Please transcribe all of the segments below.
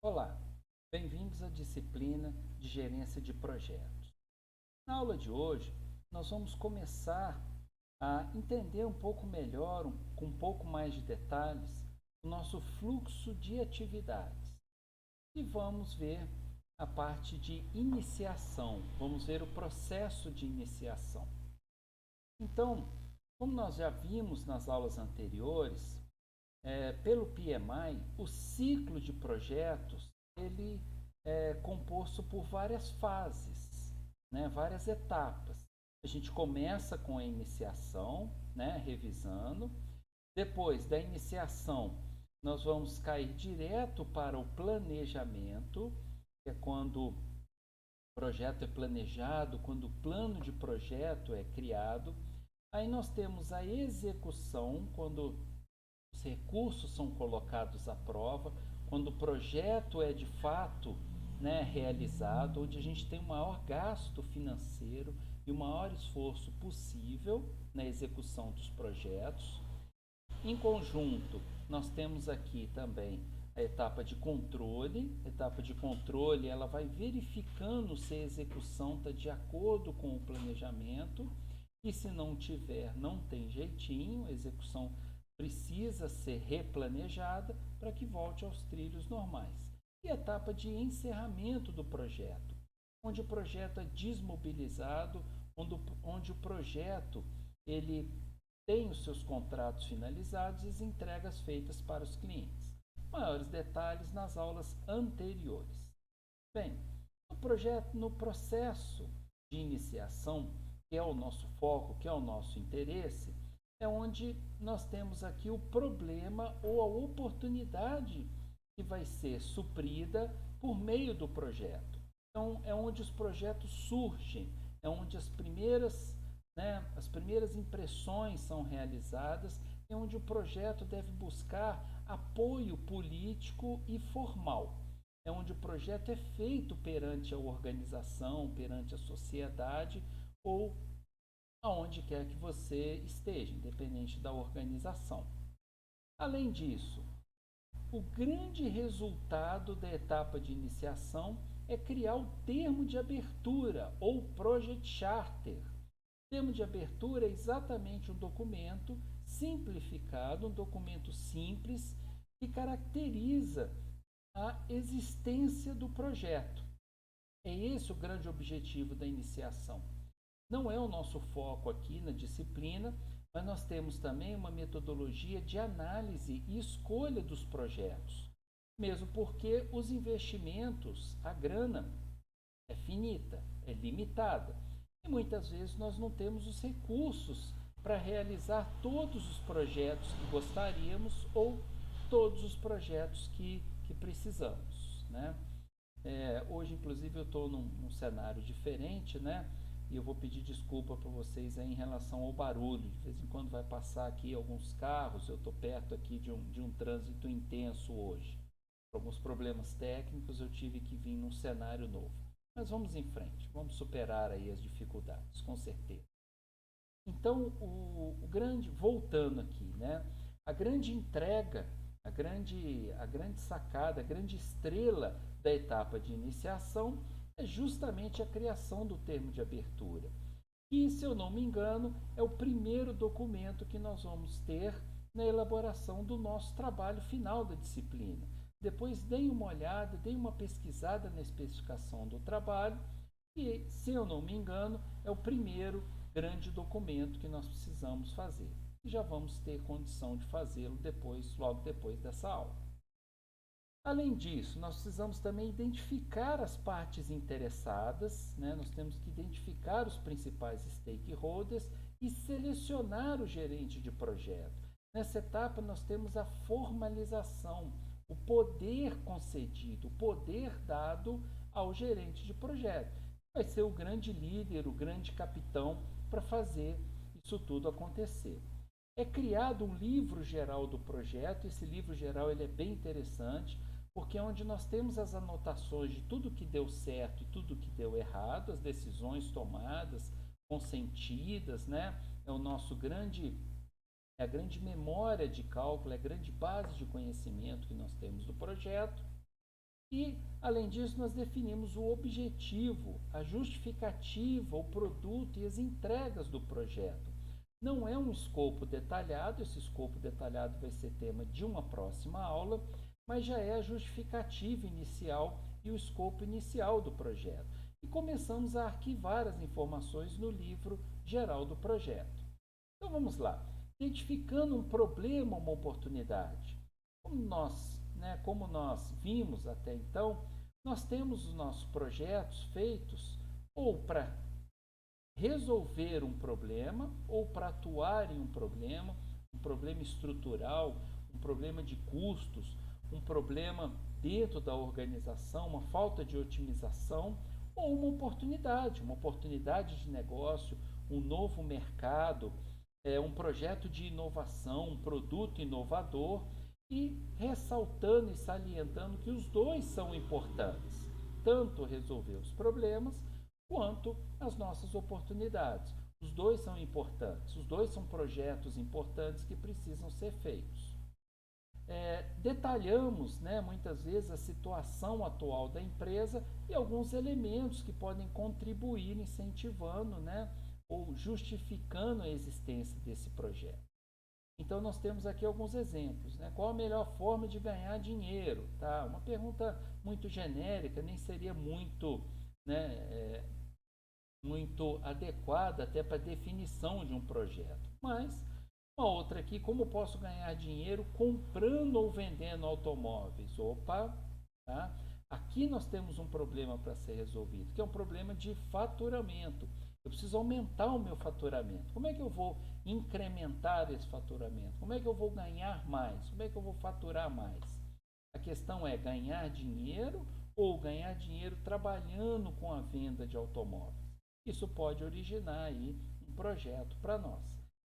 Olá, bem-vindos à disciplina de Gerência de Projetos. Na aula de hoje, nós vamos começar a entender um pouco melhor, com um pouco mais de detalhes, o nosso fluxo de atividades. E vamos ver a parte de iniciação, vamos ver o processo de iniciação. Então, como nós já vimos nas aulas anteriores, pelo PMI, o ciclo de projetos ele é composto por várias fases, né, várias etapas. A gente começa com a iniciação, né, revisando. Depois da iniciação, nós vamos cair direto para o planejamento, que é quando o projeto é planejado, quando o plano de projeto é criado. Aí nós temos a execução, quando os recursos são colocados à prova, quando o projeto é de fato, né, realizado, onde a gente tem o maior gasto financeiro e o maior esforço possível na execução dos projetos. Em conjunto, nós temos aqui também a etapa de controle. A etapa de controle ela vai verificando se a execução está de acordo com o planejamento e se não tiver, não tem jeitinho, a execução precisa ser replanejada para que volte aos trilhos normais. E a etapa de encerramento do projeto, onde o projeto é desmobilizado, onde o projeto ele tem os seus contratos finalizados e as entregas feitas para os clientes. Maiores detalhes nas aulas anteriores. Bem, no processo de iniciação, que é o nosso foco, que é o nosso interesse, é onde nós temos aqui o problema ou a oportunidade que vai ser suprida por meio do projeto. Então, é onde os projetos surgem, é onde as primeiras impressões são realizadas, é onde o projeto deve buscar apoio político e formal. É onde o projeto é feito perante a organização, perante a sociedade ou aonde quer que você esteja, independente da organização. Além disso, o grande resultado da etapa de iniciação é criar o termo de abertura ou Project Charter. O termo de abertura é exatamente um documento simplificado, um documento simples que caracteriza a existência do projeto. É esse o grande objetivo da iniciação. Não é o nosso foco aqui na disciplina, mas nós temos também uma metodologia de análise e escolha dos projetos, mesmo porque os investimentos, a grana é finita, é limitada, e muitas vezes nós não temos os recursos para realizar todos os projetos que gostaríamos ou todos os projetos que precisamos, né? Hoje, inclusive, eu estou num cenário diferente, né? E eu vou pedir desculpa para vocês aí em relação ao barulho. De vez em quando vai passar aqui alguns carros, eu estou perto aqui de um trânsito intenso hoje. Por alguns problemas técnicos, eu tive que vir num cenário novo. Mas vamos em frente, vamos superar aí as dificuldades, com certeza. Então, voltando aqui, né? A grande entrega, a grande sacada, a grande estrela da etapa de iniciação é justamente a criação do termo de abertura. E, se eu não me engano, é o primeiro documento que nós vamos ter na elaboração do nosso trabalho final da disciplina. Depois deem uma olhada, deem uma pesquisada na especificação do trabalho e, se eu não me engano, é o primeiro grande documento que nós precisamos fazer. E já vamos ter condição de fazê-lo logo depois dessa aula. Além disso, nós precisamos também identificar as partes interessadas, né? Nós temos que identificar os principais stakeholders e selecionar o gerente de projeto. Nessa etapa, nós temos a formalização, o poder concedido, o poder dado ao gerente de projeto. Vai ser o grande líder, o grande capitão para fazer isso tudo acontecer. É criado um livro geral do projeto. Esse livro geral ele é bem interessante, porque é onde nós temos as anotações de tudo que deu certo e tudo que deu errado, as decisões tomadas, consentidas, né? É o nosso grande é a grande memória de cálculo, é a grande base de conhecimento que nós temos do projeto. E, além disso, nós definimos o objetivo, a justificativa, o produto e as entregas do projeto. Não é um escopo detalhado, esse escopo detalhado vai ser tema de uma próxima aula, mas já é a justificativa inicial e o escopo inicial do projeto. E começamos a arquivar as informações no livro geral do projeto. Então vamos lá. Identificando um problema ou uma oportunidade. Como nós vimos até então, nós temos os nossos projetos feitos ou para resolver um problema ou para atuar em um problema estrutural, um problema de custos, um problema dentro da organização, uma falta de otimização ou uma oportunidade de negócio, um novo mercado, um projeto de inovação, um produto inovador e ressaltando e salientando que os dois são importantes, tanto resolver os problemas quanto as nossas oportunidades. Os dois são importantes, os dois são projetos importantes que precisam ser feitos. Detalhamos, muitas vezes, a situação atual da empresa e alguns elementos que podem contribuir incentivando, ou justificando a existência desse projeto. Então, nós temos aqui alguns exemplos. Qual a melhor forma de ganhar dinheiro? Tá? Uma pergunta muito genérica, nem seria muito, muito adequada até para a definição de um projeto. Mas, uma outra aqui, como posso ganhar dinheiro comprando ou vendendo automóveis? Opa, tá? Aqui nós temos um problema para ser resolvido, que é um problema de faturamento. Eu preciso aumentar o meu faturamento. Como é que eu vou incrementar esse faturamento? Como é que eu vou ganhar mais? Como é que eu vou faturar mais? A questão é ganhar dinheiro ou ganhar dinheiro trabalhando com a venda de automóveis. Isso pode originar aí um projeto para nós.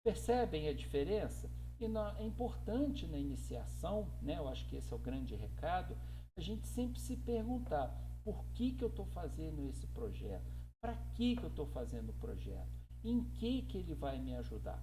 Percebem a diferença? E é importante na iniciação, eu acho que esse é o grande recado, a gente sempre se perguntar por que eu estou fazendo esse projeto? Para que eu estou fazendo o projeto? Em que ele vai me ajudar?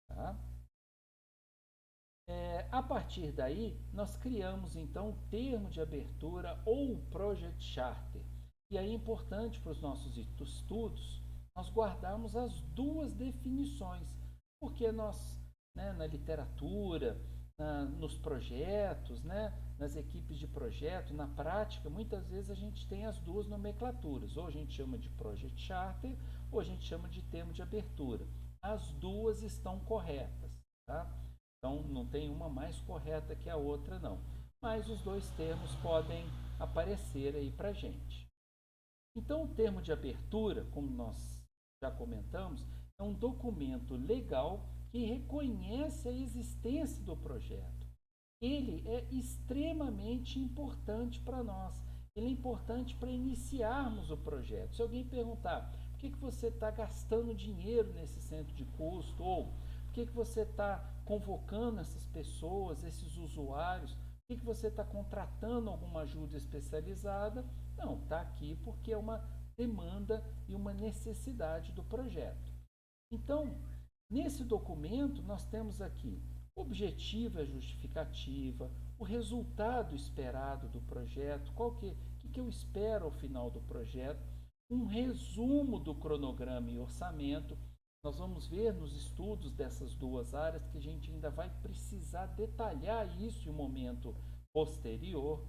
Tá? A partir daí, nós criamos então o termo de abertura ou o Project Charter. E aí é importante para os nossos estudos nós guardarmos as duas definições, porque nós, na literatura, nos projetos, nas equipes de projeto, na prática, muitas vezes a gente tem as duas nomenclaturas, ou a gente chama de Project Charter, ou a gente chama de termo de abertura. As duas estão corretas, tá? Então, não tem uma mais correta que a outra, não. Mas os dois termos podem aparecer aí para a gente. Então, o termo de abertura, como nós já comentamos, é um documento legal que reconhece a existência do projeto. Ele é extremamente importante para nós. Ele é importante para iniciarmos o projeto. Se alguém perguntar por que você está gastando dinheiro nesse centro de custo, ou por que você está convocando essas pessoas, esses usuários, por que você está contratando alguma ajuda especializada? Não, está aqui porque é uma demanda e uma necessidade do projeto. Então, nesse documento, nós temos aqui objetivo e justificativa, o resultado esperado do projeto, o que eu espero ao final do projeto, um resumo do cronograma e orçamento. Nós vamos ver nos estudos dessas duas áreas que a gente ainda vai precisar detalhar isso em um momento posterior.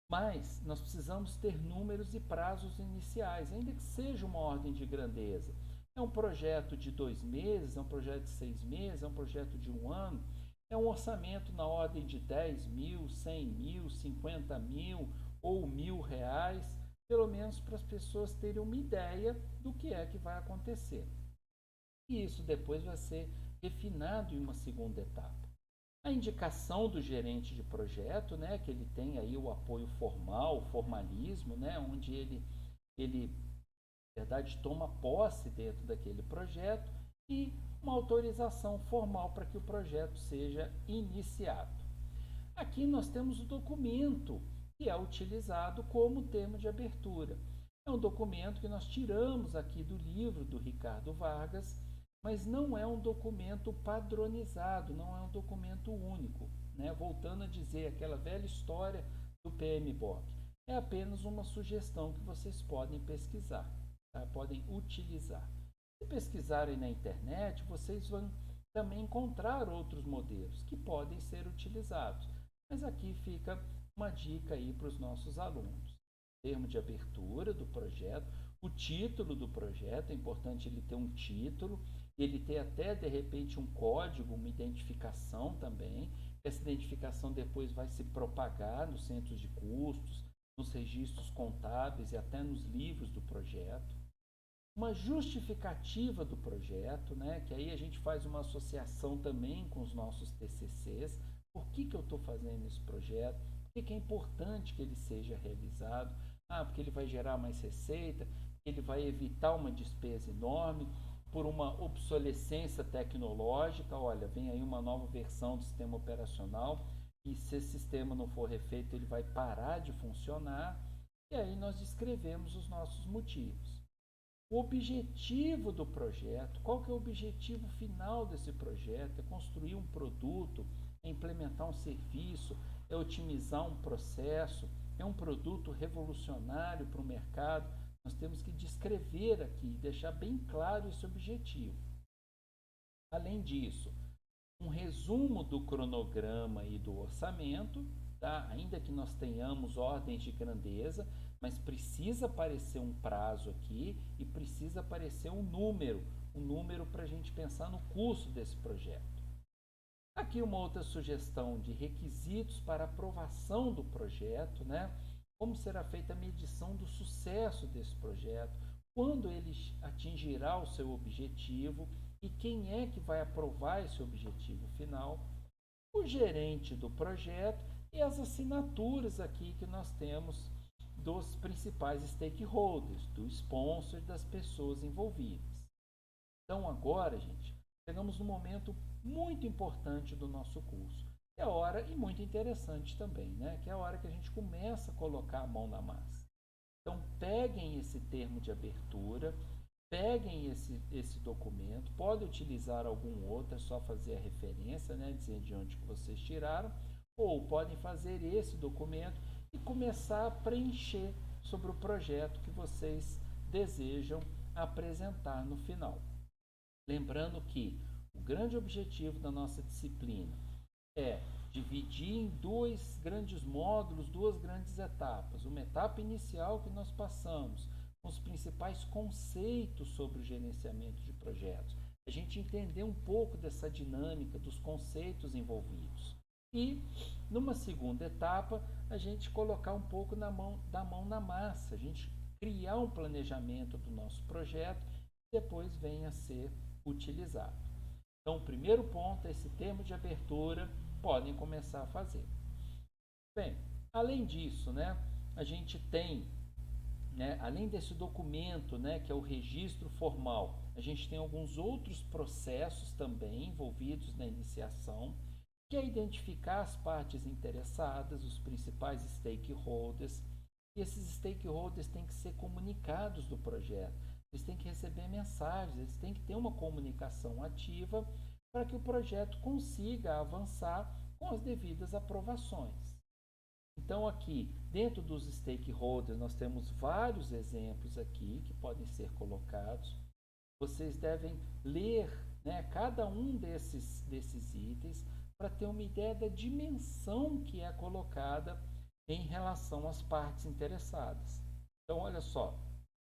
Mas nós precisamos ter números e prazos iniciais, ainda que seja uma ordem de grandeza. É um projeto de 2 meses, é um projeto de 6 meses, é um projeto de 1 ano, é um orçamento na ordem de 10 mil, 100 mil, 50 mil ou R$ 1.000, pelo menos para as pessoas terem uma ideia do que é que vai acontecer. E isso depois vai ser refinado em uma segunda etapa. A indicação do gerente de projeto, que ele tem aí o apoio formal, o formalismo, onde ele na verdade, toma posse dentro daquele projeto e uma autorização formal para que o projeto seja iniciado. Aqui nós temos o documento que é utilizado como termo de abertura. É um documento que nós tiramos aqui do livro do Ricardo Vargas, mas não é um documento padronizado, não é um documento único. Voltando a dizer aquela velha história do PMBOK. é apenas uma sugestão que vocês podem pesquisar, tá? Podem utilizar. Se pesquisarem na internet, vocês vão também encontrar outros modelos que podem ser utilizados. Mas aqui fica uma dica aí para os nossos alunos. Termo de abertura do projeto, o título do projeto, é importante ele ter um título, ele ter até de repente um código, uma identificação também. Essa identificação depois vai se propagar nos centros de custos, nos registros contábeis e até nos livros do projeto. Uma justificativa do projeto, né, que aí a gente faz uma associação também com os nossos TCCs. Por que eu estou fazendo esse projeto? Por que é importante que ele seja realizado? Porque ele vai gerar mais receita, ele vai evitar uma despesa enorme, por uma obsolescência tecnológica. Olha, vem aí uma nova versão do sistema operacional e se esse sistema não for refeito, ele vai parar de funcionar. E aí nós descrevemos os nossos motivos. O objetivo do projeto, qual que é o objetivo final desse projeto? É construir um produto, é implementar um serviço, é otimizar um processo, é um produto revolucionário para o mercado. Nós temos que descrever aqui, deixar bem claro esse objetivo. Além disso, um resumo do cronograma e do orçamento, tá? Ainda que nós tenhamos ordens de grandeza, mas precisa aparecer um prazo aqui e precisa aparecer um número para a gente pensar no custo desse projeto. Aqui uma outra sugestão de requisitos para aprovação do projeto, né? Como será feita a medição do sucesso desse projeto, quando ele atingirá o seu objetivo e quem é que vai aprovar esse objetivo final, o gerente do projeto e as assinaturas aqui que nós temos dos principais stakeholders, do sponsor e das pessoas envolvidas. Então agora, gente, chegamos num momento muito importante do nosso curso. É a hora, e muito interessante também, né? Que é a hora que a gente começa a colocar a mão na massa. Então peguem esse termo de abertura, peguem esse documento, pode utilizar algum outro, é só fazer a referência, né? Dizer de onde que vocês tiraram, ou podem fazer esse documento e começar a preencher sobre o projeto que vocês desejam apresentar no final. Lembrando que o grande objetivo da nossa disciplina é dividir em dois grandes módulos, duas grandes etapas. Uma etapa inicial que nós passamos com os principais conceitos sobre o gerenciamento de projetos. A gente entender um pouco dessa dinâmica, dos conceitos envolvidos. E, numa segunda etapa, a gente colocar um pouco da mão na massa, a gente criar um planejamento do nosso projeto e depois venha a ser utilizado. Então, o primeiro ponto é esse termo de abertura, podem começar a fazer. Bem, além disso, né, a gente tem, né, além desse documento, né, que é o registro formal, a gente tem alguns outros processos também envolvidos na iniciação, que é identificar as partes interessadas, os principais stakeholders. E esses stakeholders têm que ser comunicados do projeto, eles têm que receber mensagens, eles têm que ter uma comunicação ativa para que o projeto consiga avançar com as devidas aprovações. Então aqui, dentro dos stakeholders, nós temos vários exemplos aqui que podem ser colocados. Vocês devem ler, né, cada um desses itens para ter uma ideia da dimensão que é colocada em relação às partes interessadas. Então, olha só,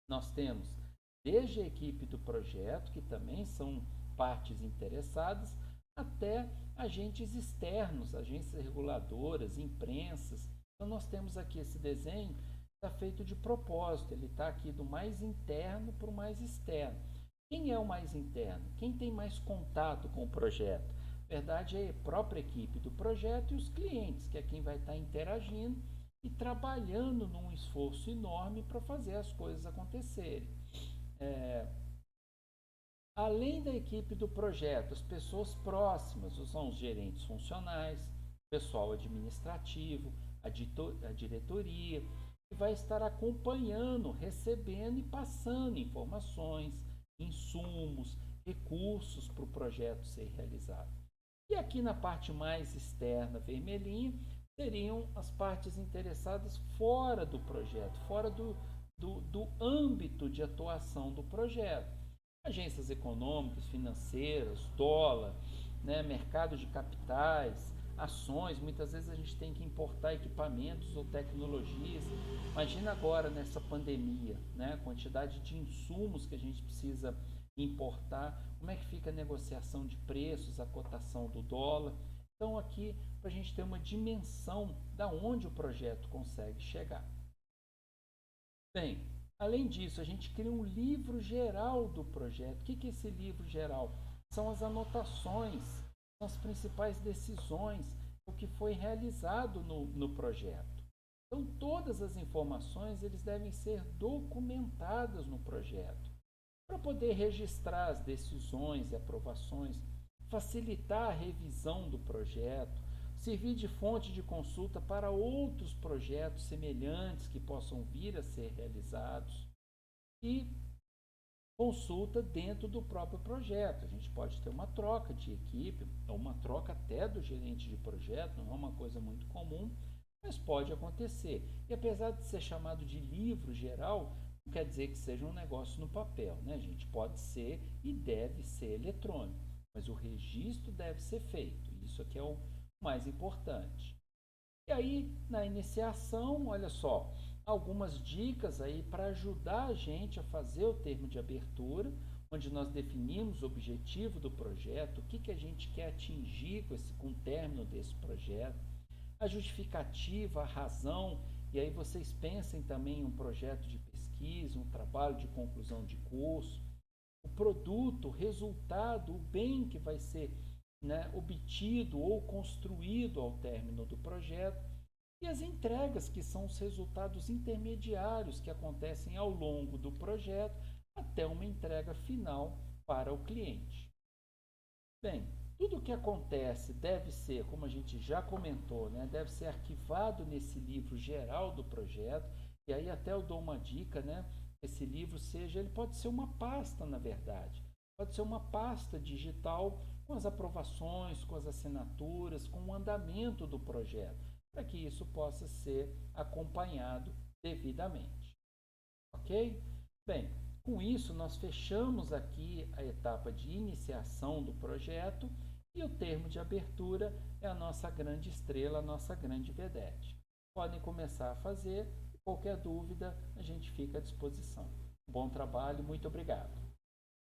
nós temos desde a equipe do projeto, que também são partes interessadas, até agentes externos, agências reguladoras, imprensas. Então, nós temos aqui esse desenho, está feito de propósito, ele está aqui do mais interno para o mais externo. Quem é o mais interno? Quem tem mais contato com o projeto? Na verdade, é a própria equipe do projeto e os clientes, que é quem vai estar interagindo e trabalhando num esforço enorme para fazer as coisas acontecerem. Além da equipe do projeto, as pessoas próximas são os gerentes funcionais, pessoal administrativo, a diretoria, que vai estar acompanhando, recebendo e passando informações, insumos, recursos para o projeto ser realizado. E aqui na parte mais externa, vermelhinha, seriam as partes interessadas fora do projeto, fora do âmbito de atuação do projeto. Agências econômicas, financeiras, dólar, né, mercado de capitais, ações. Muitas vezes a gente tem que importar equipamentos ou tecnologias. Imagina agora nessa pandemia, né, a quantidade de insumos que a gente precisa importar, como é que fica a negociação de preços, a cotação do dólar. Então aqui para a gente ter uma dimensão da onde o projeto consegue chegar. Bem, além disso, a gente cria um livro geral do projeto. O que é esse livro geral? São as anotações, são as principais decisões, o que foi realizado no projeto. Então, todas as informações eles devem ser documentadas no projeto, para poder registrar as decisões e aprovações, facilitar a revisão do projeto, servir de fonte de consulta para outros projetos semelhantes que possam vir a ser realizados e consulta dentro do próprio projeto. A gente pode ter uma troca de equipe, ou uma troca até do gerente de projeto, não é uma coisa muito comum, mas pode acontecer. E apesar de ser chamado de livro geral, não quer dizer que seja um negócio no papel, né, gente? Pode ser e deve ser eletrônico, mas o registro deve ser feito. Isso aqui é o mais importante. E aí, na iniciação, olha só, algumas dicas aí para ajudar a gente a fazer o termo de abertura, onde nós definimos o objetivo do projeto, o que a gente quer atingir com o término desse projeto, a justificativa, a razão, e aí vocês pensem também em um projeto de pesquisa, um trabalho de conclusão de curso, o produto, o resultado, o bem que vai ser, né, obtido ou construído ao término do projeto, e as entregas, que são os resultados intermediários que acontecem ao longo do projeto até uma entrega final para o cliente. Bem, tudo o que acontece deve ser, como a gente já comentou, né, deve ser arquivado nesse livro geral do projeto. E aí até eu dou uma dica, né? Esse livro ele pode ser uma pasta, na verdade. Pode ser uma pasta digital com as aprovações, com as assinaturas, com o andamento do projeto, para que isso possa ser acompanhado devidamente. Ok? Bem, com isso nós fechamos aqui a etapa de iniciação do projeto e o termo de abertura é a nossa grande estrela, a nossa grande vedete. Podem começar a fazer e qualquer dúvida a gente fica à disposição. Bom trabalho, muito obrigado.